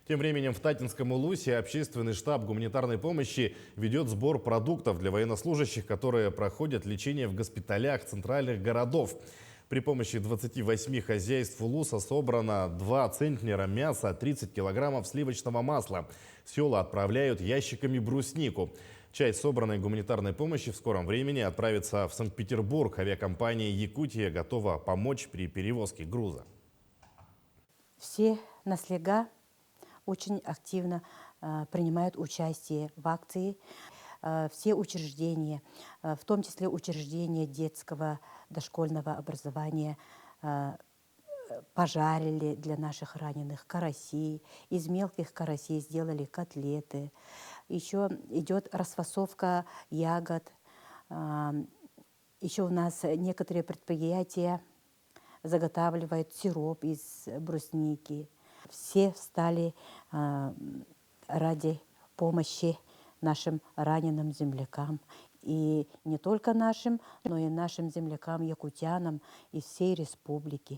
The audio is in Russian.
Тем временем в Татинском Улусе общественный штаб гуманитарной помощи ведет сбор продуктов для военнослужащих, которые проходят лечение в госпиталях центральных городов. При помощи 28 хозяйств Улуса собрано 2 центнера мяса, 30 килограммов сливочного масла. В села отправляют ящиками бруснику. Часть собранной гуманитарной помощи в скором времени отправится в Санкт-Петербург. Авиакомпания «Якутия» готова помочь при перевозке груза. Все наслега очень активно принимают участие в акции. Все учреждения, в том числе учреждения детского дошкольного образования, пожарили для наших раненых карасей. Из мелких карасей сделали котлеты. Еще идет расфасовка ягод. Еще у нас некоторые предприятия заготавливают сироп из брусники. Все встали ради помощи нашим раненым землякам. И не только нашим, но и нашим землякам, якутянам из всей республики.